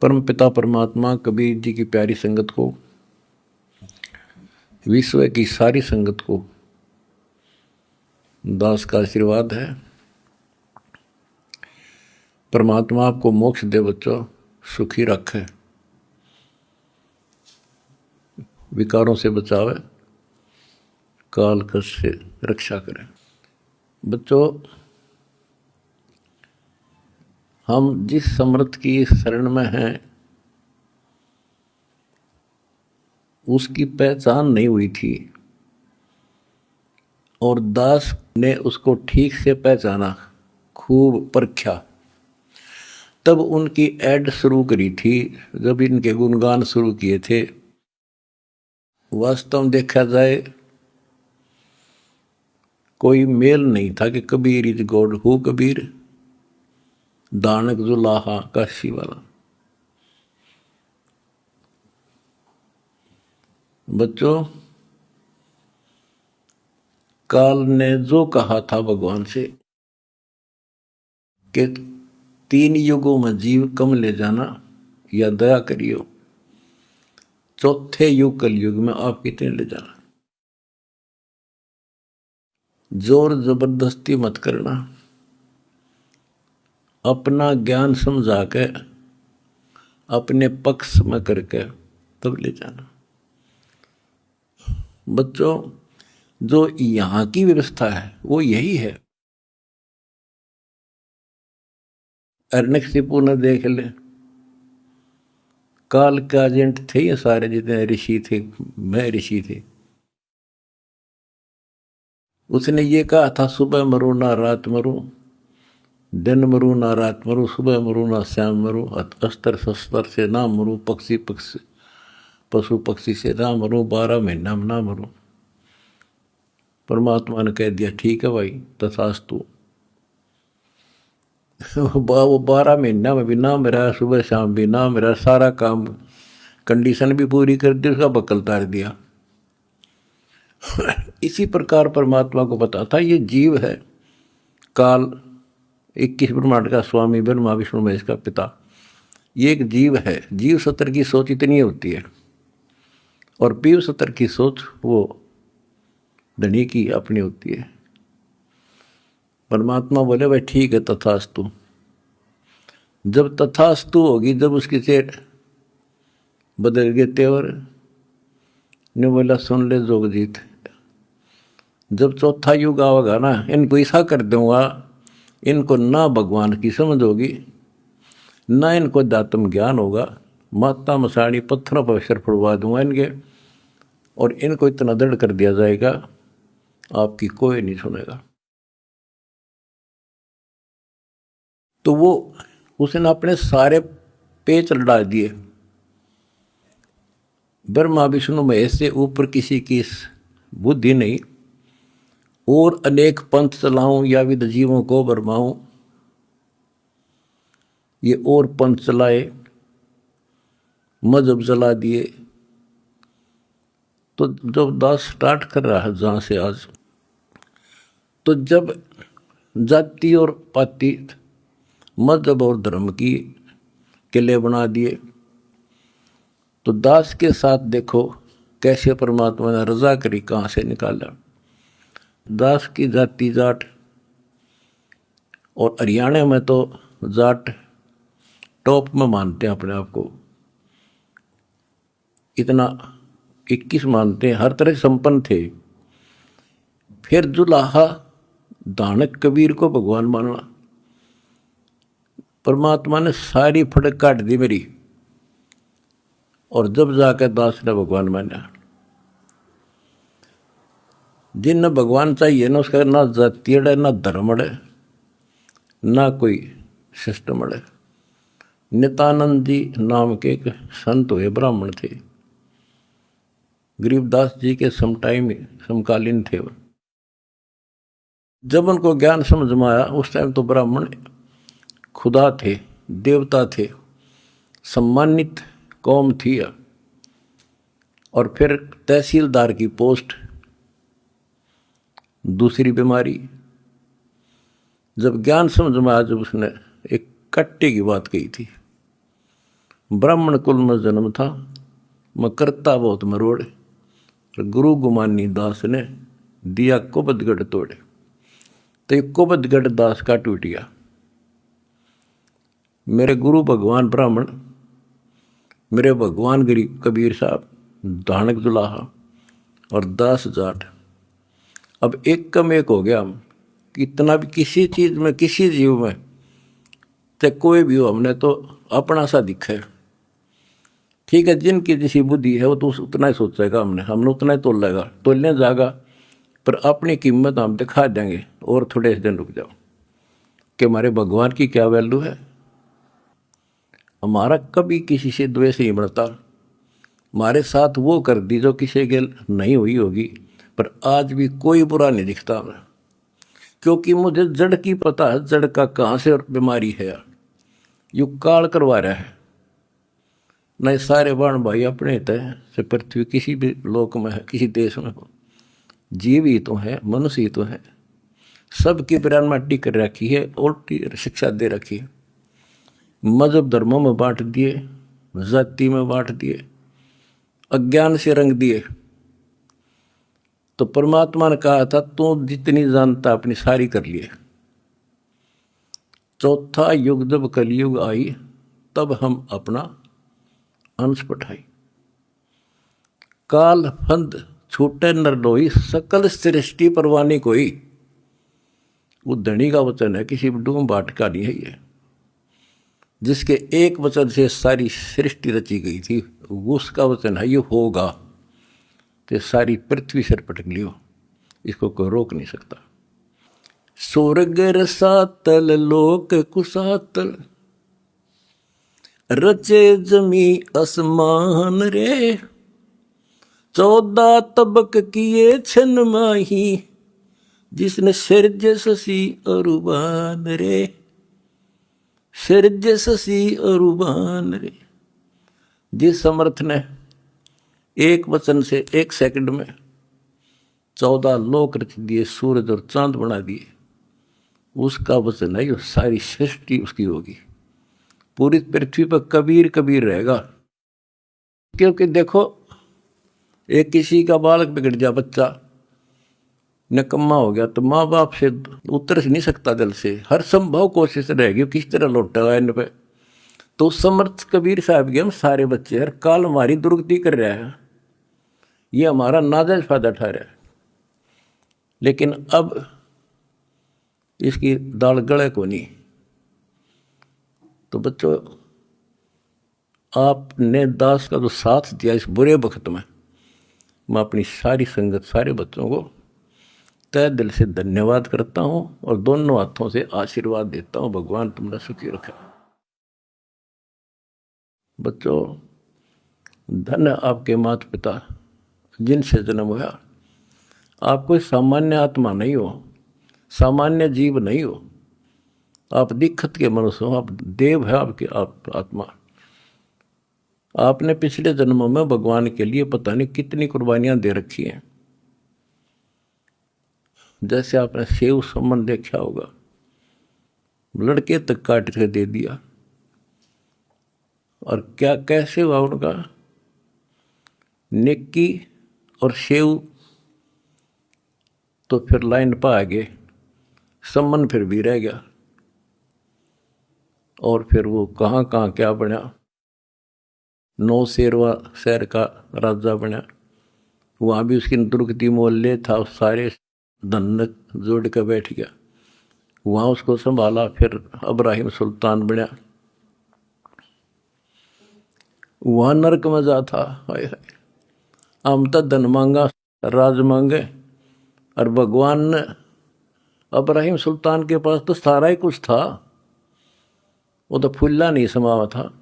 परम पिता परमात्मा कबीर जी की प्यारी संगत को, विश्व की सारी संगत को दास का आशीर्वाद है। परमात्मा आपको मोक्ष दे बच्चों, सुखी रखे, विकारों से बचावे, काल कष्ट से रक्षा करे। बच्चों, हम जिस समर्थ की शरण में हैं उसकी पहचान नहीं हुई थी और दास ने उसको ठीक से पहचाना, खूब परखा, तब उनकी ऐड शुरू करी थी, जब इनके गुणगान शुरू किए थे। वास्तव में देखा जाए कोई मेल नहीं था कि Kabir is God, who Kabir, दानक जुलाहा काशी वाला। बच्चों, काल ने जो कहा था भगवान से कि 3 युगों में जीव कम ले जाना या दया करियो, चौथे युग कलयुग में आप कितने ले जाना, जोर जबरदस्ती मत करना, अपना ज्ञान समझा के अपने पक्ष में करके तब ले जाना। बच्चों, जो यहाँ की व्यवस्था है वो यही है। अर्णकशिपु ने देख ले, काल के एजेंट थे ये सारे, जितने ऋषि थे, मैं ऋषि थे। उसने ये कहा था, सुबह मरो ना रात मरो, दिन मरू ना रात मरू, सुबह मरू ना शाम मरू, अस्त्र शस्त्र से ना मरू, पशु पक्षी से ना मरू, 12 महीना में ना मरू। परमात्मा ने कह दिया, ठीक है भाई, तथास्तु। वो 12 महीना में भी ना मेरा, सुबह शाम भी ना मेरा, सारा काम कंडीशन भी पूरी कर दी, उसका बक्कल तार दिया। इसी प्रकार परमात्मा को पता था ये जीव है, काल 21 ब्रह्मांड का स्वामी, ब्रह्मा विष्णु महेश का पिता, ये एक जीव है। जीव सत्र की सोच इतनी होती है और पीव सत्र की सोच वो धनी की अपनी होती है। परमात्मा बोले, भाई ठीक है, तथास्तु। जब तथास्तु होगी, जब उसकी चेट बदल गए तेवर ने बोला, सुन ले जोगजीत, जब चौथा युग आवेगा ना, इनको ऐसा कर दूंगा, इनको ना भगवान की समझ होगी, ना इनको दातम ज्ञान होगा, माता मसाणी पत्थरों पर अक्षर पड़वा दूंगा इनके, और इनको इतना दृढ़ कर दिया जाएगा आपकी कोई नहीं सुनेगा। तो वो उसने अपने सारे पेच लड़ा दिए, ब्रह्मा विष्णु महेश से ऊपर किसी की बुद्धि नहीं, और अनेक पंथ चलाऊं या विद जीवों को बरमाऊं, ये और पंथ चलाए, मजहब चला दिए। तो जब दास स्टार्ट कर रहा है जहाँ से आज, तो जब जाति और पाति, मजहब और धर्म की किले बना दिए, तो दास के साथ देखो कैसे परमात्मा ने रजा करी, कहाँ से निकाला। दास की जाति जाट, और हरियाणा में तो जाट टॉप में मानते हैं अपने आप को, इतना 21 मानते हैं, हर तरह से संपन्न थे। फिर जुलाहा दानक कबीर को भगवान मानना, परमात्मा ने सारी फड़क काट दी मेरी, और जब जाकर दास ने भगवान माना। जिन भगवान चाहिए ना, उसका ना जाति अड़े, ना धर्म अड़े, ना कोई सिस्टम अड़े। नित्यानंद जी नाम के एक संत हुए, ब्राह्मण थे, गरीबदास जी के समकालीन थे वो। जब उनको ज्ञान समझ में आया, उस टाइम तो ब्राह्मण खुदा थे, देवता थे, सम्मानित कौम थी। और फिर तहसीलदार की पोस्ट, दूसरी बीमारी। जब ज्ञान समझ में आया, जब उसने एक कट्टे की बात कही थी, ब्राह्मण कुल में जन्म था, मैं करता बहुत मरोड़, गुरु गुमानी दास ने दिया कुबदगढ़ तोड़े। तो ये कुबदगढ़ दास का टूट गया। मेरे गुरु भगवान ब्राह्मण, मेरे भगवान गरीब कबीर साहब, धानक दुलाहा और दास जाट, अब एक कम एक हो गया हम। इतना भी किसी चीज़ में, किसी जीव में, चाहे कोई भी हो, हमने तो अपना सा दिखा है। ठीक है, जिनकी जैसी बुद्धि है वो तो उतना ही सोचेगा, हमने उतना ही तोलेगा, तोलने जाएगा, पर अपनी कीमत हम दिखा देंगे। और थोड़े दिन रुक जाओ कि हमारे भगवान की क्या वैल्यू है। हमारा कभी किसी से द्वेष नहीं बढ़ता। हमारे साथ वो कर दी जो किसी के नहीं हुई होगी, पर आज भी कोई बुरा नहीं दिखता हमें, क्योंकि मुझे जड़ की पता है, जड़ का कहाँ से बीमारी है। यू काल करवा रहा है। नहीं सारे बाण भाई अपने तय से पृथ्वी किसी भी लोक में है, किसी देश में हो, जीव ही तो है, मनुष्य ही तो है। सबकी बयान माटी कर रखी है, उल्टी शिक्षा दे रखी है। मजहब धर्मों में बांट दिए, जाति में बांट दिए, अज्ञान से रंग दिए। तो परमात्मा ने कहा था तू जितनी जानता अपनी सारी कर लिए। चौथा युग जब कलयुग आई, तब हम अपना अंश पठाई। काल फंद छूटे नर लोई, सकल सृष्टि परवानी कोई। वो धनी का वचन है, किसी डूम बाट का नहीं है ये। जिसके एक वचन से सारी सृष्टि रची गई थी, उसका वचन है ये होगा। तो सारी पृथ्वी सिर पटक लियो, इसको कोई रोक नहीं सकता। स्वर्ग रसातल लोक कुसातल, रचे जमी असमान रे। 14 तबक किए छन माही, जिसने सिरज ससी अरुबान रे। सिरज ससी अरुबान रे। जिस समर्थ ने एक वचन से एक सेकंड में 14 लोक रच दिए, सूरज और चांद बना दिए, उसका वचन है ये सारी सृष्टि उसकी होगी। पूरी पृथ्वी पर कबीर कबीर रहेगा। क्योंकि देखो, एक किसी का बालक बिगड़ जा, बच्चा निकम्मा हो गया, तो माँ बाप से उतर नहीं सकता दिल से, हर संभव कोशिश रहेगी किस तरह लौटेगा इन पे। तो समर्थ कबीर साहब के हम सारे बच्चे हर काल हमारी दुर्गति कर रहे हैं, ये हमारा नाजायज फायदा उठा रहा है। लेकिन अब इसकी दाल गले को नहीं। तो बच्चों, आपने दास का जो साथ दिया इस बुरे वक्त में, मैं अपनी सारी संगत, सारे बच्चों को तय दिल से धन्यवाद करता हूँ और दोनों हाथों से आशीर्वाद देता हूँ। भगवान तुमने सुखी रखा। बच्चों, धन्य आपके माता पिता जिनसे जन्म हुआ। आप कोई सामान्य आत्मा नहीं हो, सामान्य जीव नहीं हो। आप दिक्कत के मनुष्य हो, आप देव है, आपकी आत्मा। आपने पिछले जन्मों में भगवान के लिए पता नहीं कितनी कुर्बानियां दे रखी हैं। जैसे आपने सेव सम्मान देखा होगा, लड़के तक काट के दे दिया, और क्या कैसे हुआ उनका। नेकी और सेव तो फिर लाइन पर आ गए, सम्मान फिर भी रह गया, और फिर वो कहाँ कहाँ क्या बना, 9 शेरवा शहर का राजा बना। वहाँ भी उसकी दुर्गति मोहल्ले था, सारे धन जोड़ के बैठ गया, वहाँ उसको संभाला। फिर इब्राहिम सुल्तान बना, वहाँ नरक में जा था। हाय हाय, हम तो धन मांगा, राज मांगे, और भगवान ने इब्राहिम सुल्तान के पास तो सारा ही कुछ था, वो तो फुल्ला नहीं समावा था।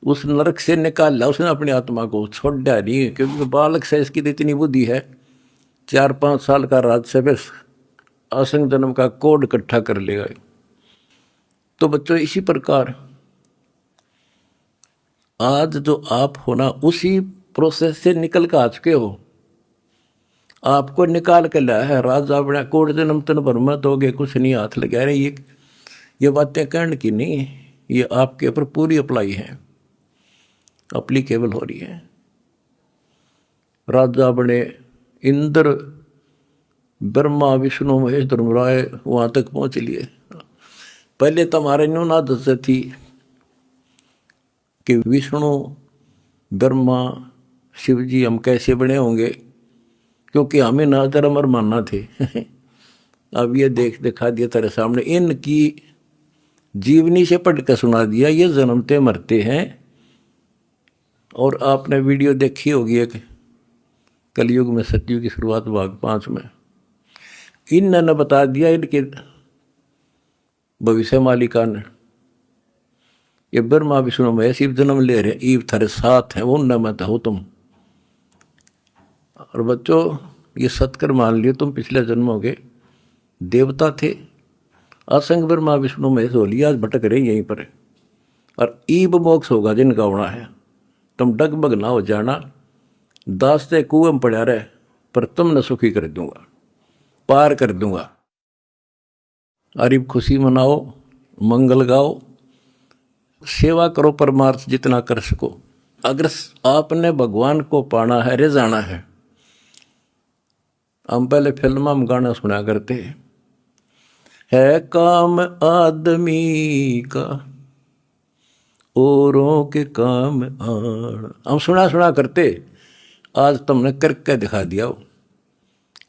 उस नरक से निकाला उसने अपनी आत्मा को, छोड़ दिया नहीं, क्योंकि बालक से इसकी तो इतनी बुद्धि है। 4-5 साल का राज्य असंग जन्म का कोड इकट्ठा कर लेगा। तो बच्चों, इसी प्रकार आज जो आप होना, उसी प्रोसेस से निकल कर आ चुके हो। आपको निकाल कर लाया है राजा बना, कोड जन्म तन भर मत हो गए, कुछ नहीं हाथ लगा रहे। ये बातें कहने की नहीं, ये आपके ऊपर पूरी अप्लाई है। अप्लीकेबल हो रही है। राजा बने इंद्र, ब्रह्मा विष्णु महेश धर्मराय वहाँ तक पहुँच लिए। पहले तो हमारे न्यून आदत से थी कि विष्णु ब्रह्मा शिव जी हम कैसे बने होंगे, क्योंकि हमें ना धर्म और मानना थे। अब ये दिखा दिया तेरे सामने, इनकी जीवनी से पढ़ कर सुना दिया, ये जन्मते मरते हैं। और आपने वीडियो देखी होगी एक कलयुग में सतयुग की शुरुआत भाग 5 में, इन्होंने बता दिया इनके भविष्य मालिका ने, ये ब्रह्मा विष्णु महेश शिव जन्म ले रहे, ईव थारे साथ है, वो न मत हो तुम। और बच्चों ये सत्कर मान लियो, तुम पिछले जन्मों के देवता थे, असंग ब्रह्मा विष्णु महेश हो लिया, आज भटक रहे यहीं पर। और ईब मोक्ष होगा जिनका होना है, तुम डगमग ना हो जाना, दास्ते कुएं में पड़ा रहे, पर तुम न सुखी कर दूंगा, पार कर दूंगा। अरे खुशी मनाओ, मंगल गाओ, सेवा करो परमार्थ जितना कर सको। अगर आपने भगवान को पाना है, रे जाना है। हम पहले फिल्म में गाना सुना करते है काम आदमी का औरों के काम आण, हम सुना करते। आज तुमने करके दिखा दिया हो,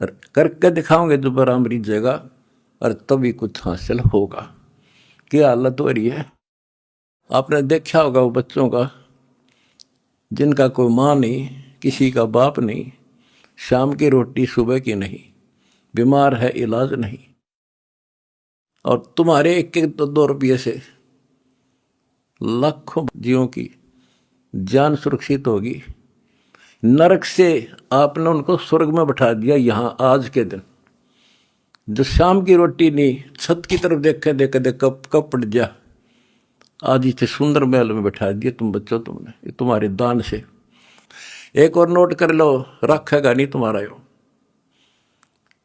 और करके दिखाओगे दोबारा मरीज जगह, और तभी कुछ हासिल होगा। क्या हालत हो रही है, आपने देखा होगा वो बच्चों का जिनका कोई माँ नहीं, किसी का बाप नहीं, शाम की रोटी सुबह की नहीं, बीमार है इलाज नहीं, और तुम्हारे 1-2 रुपये से लाखों जीवों की जान सुरक्षित होगी। नरक से आपने उनको स्वर्ग में बैठा दिया यहाँ आज के दिन। जो शाम की रोटी नहीं, छत की तरफ देखे कब पड़ जा, आज इसे सुंदर महल में बैठा दिया तुम बच्चों, तुमने ये तुम्हारे दान से। एक और नोट कर लो, रखेगा नहीं तुम्हारा यो।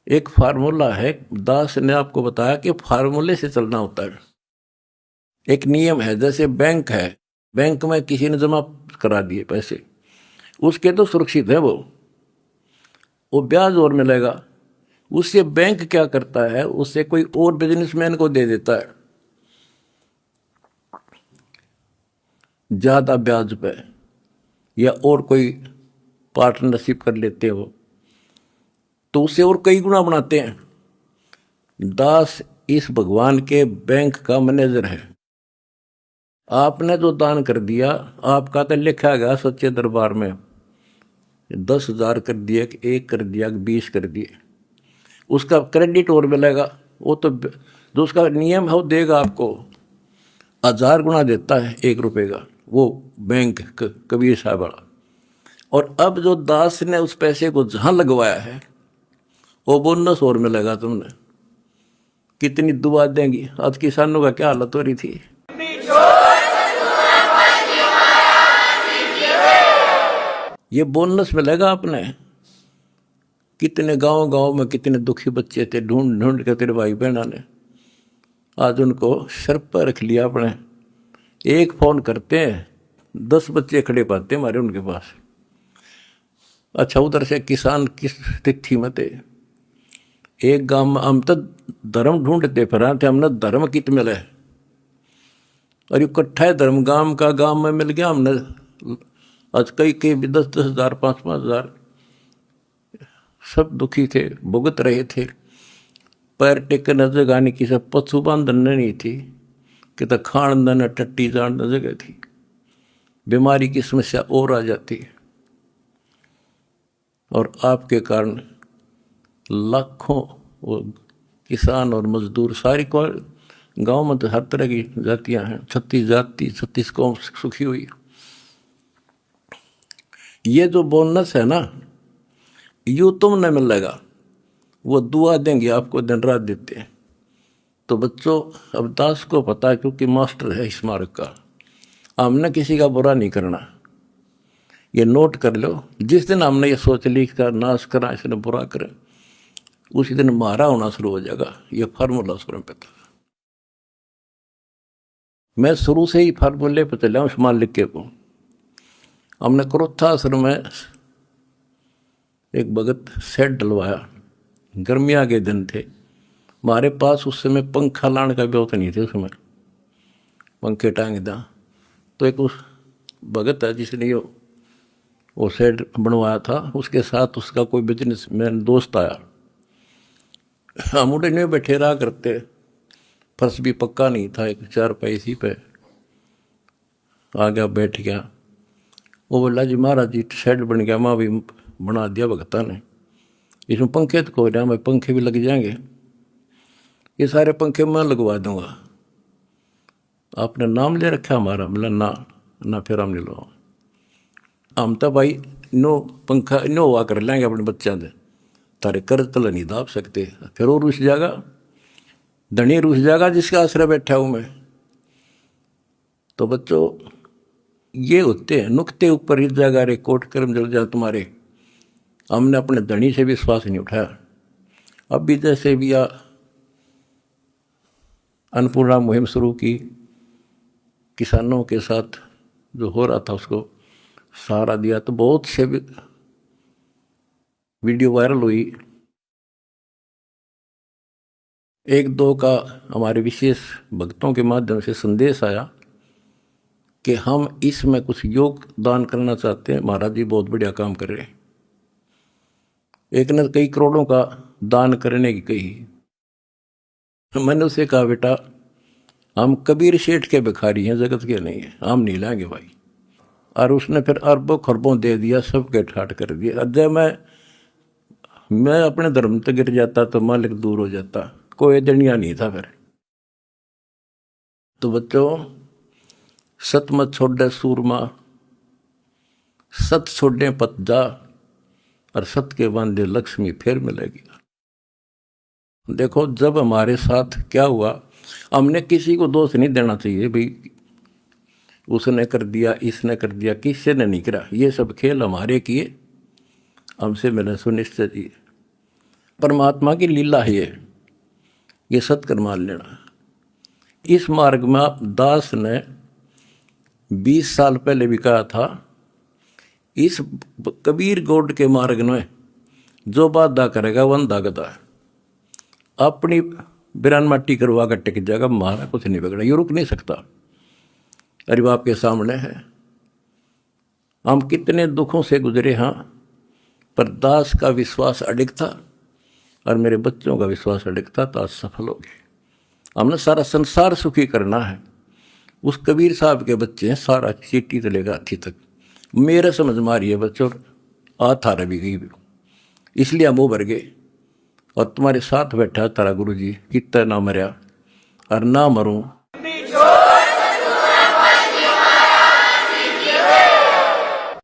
एक फार्मूला है, दास ने आपको बताया कि फार्मूले से चलना होता है। एक नियम है, जैसे बैंक है, बैंक में किसी ने जमा करा दिए पैसे, उसके तो सुरक्षित है वो ब्याज और मिलेगा। उससे बैंक क्या करता है, उससे कोई और बिजनेसमैन को दे देता है ज़्यादा ब्याज पे, या और कोई पार्टनरशिप कर लेते हो तो उससे और कई गुना बनाते हैं। दास इस भगवान के बैंक का मैनेजर है। आपने जो दान कर दिया, आपका तो लिखा गया सच्चे दरबार में, 10,000 कर दिया, 1 कर दिया, 20 कर दिए, उसका क्रेडिट और मिलेगा। वो तो जो उसका नियम है वो देगा आपको, 1000 गुना देता है 1 रुपये का वो बैंक कबीर साहब वाला। और अब जो दास ने उस पैसे को जहाँ लगवाया है वो बोनस और मिलेगा। तुमने कितनी दुआ देंगी। आज किसानों का क्या हालत हो रही थी। ये बोनस मिलेगा आपने। कितने गांव में कितने दुखी बच्चे थे, ढूंढ के तेरे भाई बहना ने आज उनको सर पर रख लिया अपने। एक फोन करते हैं 10 बच्चे खड़े पाते हमारे उनके पास। अच्छा, उधर से किसान किस स्थिति में थे। एक गांव में हम तो धर्म ढूंढते फिर थे, हमने धर्म कित मिले और इकट्ठा है धर्म गांव में मिल गया। हमने आज कई 10-10 हज़ार 5-5 हज़ार, सब दुखी थे, भुगत रहे थे। पैर टेकने जगह नहीं, किसी पशु बांधन नहीं थी, कि तो खान न टट्टी जान जगह थी। बीमारी की समस्या और आ जाती है। और आपके कारण लाखों वो किसान और मजदूर, सारी को गांव में तो हर तरह की जातियां हैं, 36 जाति 36 कौम सुखी हुई। ये जो बोनस है ना, यूँ तुमने मिलेगा, वो दुआ देंगे आपको, दिन रात देते हैं। तो बच्चों, अब दास को पता है, क्योंकि मास्टर है इस मार्ग का, हमने किसी का बुरा नहीं करना। ये नोट कर लो, जिस दिन हमने ये सोच ली इसका नाश करा, इसने बुरा करे, उसी दिन मारा होना शुरू हो जाएगा। ये फार्मूला शुरू पे था। मैं शुरू से ही फार्मूले पे चला हूँ इस मालिक के को। हमने क्रोथा आश्रम में एक भगत सेट डलवाया, गर्मियाँ के दिन थे, हमारे पास उस समय पंखा लाने का व्यवस्था नहीं थे, उस समय पंखे टांग दा। तो एक उस भगत है जिसने वो सेट बनवाया था, उसके साथ उसका कोई बिजनेस मैन दोस्त आया। हम उड़े में बैठे रहा करते, फर्श भी पक्का नहीं था, एक चारपाई इसी पे आ गया, बैठ गया। वो बोला जी महाराज जी शेड बन गया, माँ भी बना दिया भगता ने, इसमें पंखे तो कोई ना, मैं पंखे भी लग जाएंगे, ये सारे पंखे मैं लगवा दूंगा, आपने नाम ले रखा हमारा? बोला ना फिर हम नहीं लो, हम तो भाई नो पंखा नो हुआ कर लेंगे अपने बच्चों से, तारे कर्ज तल नहीं दाब सकते। फिर वो रुस जाएगा, धनी रुस जाएगा जिसका आश्रय बैठा हूँ मैं। तो बच्चों ये होते हैं नुक्ते ऊपर ही जाएगा रे, कोट कर्म जल जा तुम्हारे। हमने अपने धनी से विश्वास नहीं उठाया। अब भी जैसे भी अन्नपूर्णा मुहिम शुरू की, किसानों के साथ जो हो रहा था उसको सहारा दिया, तो बहुत से वीडियो वायरल हुई। एक दो का हमारे विशेष भक्तों के माध्यम से संदेश आया कि हम इसमें कुछ योगदान करना चाहते हैं, महाराज जी बहुत बढ़िया काम कर रहे हैं। एक ने कई करोड़ों का दान करने की कही। मैंने उसे कहा बेटा हम कबीर शेठ के भिखारी हैं, जगत के नहीं है, हम नहीं लाएंगे भाई। और उसने फिर अरबों खरबों दे दिया, सबके ठाट कर दिया। जब मैं अपने धर्म तक गिर जाता तो मालिक दूर हो जाता, कोई दनिया नहीं था फिर। तो बच्चों सत मत छोड़े सूरमा, सत छोड़े पत जा, और सत के बांधे लक्ष्मी फिर मिलेगी। देखो जब हमारे साथ क्या हुआ, हमने किसी को दोष नहीं देना चाहिए भाई उसने कर दिया, इसने कर दिया, किसी ने नहीं करा। ये सब खेल हमारे किए, हमसे मैंने सुनिश्चित किए। परमात्मा की लीला है ये सत्कर्म मान लेना। इस मार्ग में आप दास ने 20 साल पहले भी कहा था, इस कबीर गौड़ के मार्ग में जो बाधा करेगा वो अंधा गधा है। अपनी बिरान माटी करवा कर टिक जाएगा, हमारा कुछ नहीं बिगड़ा, ये रुक नहीं सकता। अरे बाप के सामने है, हम कितने दुखों से गुजरे। हाँ, पर दास का विश्वास अडिग था और मेरे बच्चों का विश्वास अडिग था, तो आज सफल हो गए। हमने सारा संसार सुखी करना है। उस कबीर साहब के बच्चे हैं, सारा चीटी से लेकर हाथी तक। मेरे समझ मारी है बच्चों, थारा भी गई, इसलिए हम उभर गए। और तुम्हारे साथ बैठा तारा गुरु जी, कितना ना मरया और ना मरूं।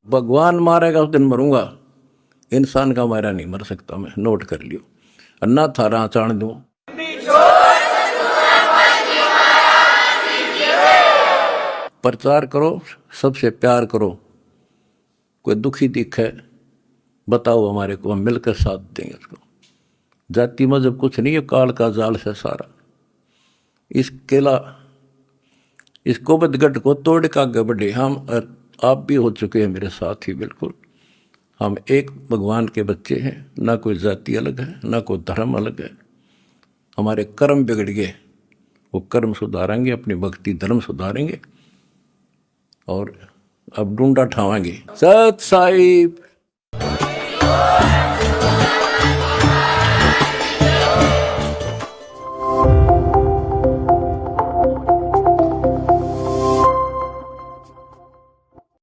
भगवान मारेगा उस दिन मरूंगा, इंसान का मारा नहीं मर सकता मैं, नोट कर लियो। और ना थारा चाण दूं, प्रचार करो, सबसे प्यार करो। कोई दुखी दिखे बताओ हमारे को, हम मिलकर साथ देंगे उसको। जाति मजहब कुछ नहीं है, काल का जाल से सारा। इस किला, इस कोबदगढ़ को तोड़ के आगे बढ़े। हम आप भी हो चुके हैं मेरे साथ ही, बिल्कुल। हम एक भगवान के बच्चे हैं, ना कोई जाति अलग है, ना कोई धर्म अलग है। हमारे कर्म बिगड़ गए, वो कर्म सुधारेंगे, अपनी भक्ति धर्म सुधारेंगे और अब डूंडा ठावाएंगे। सत साहिब।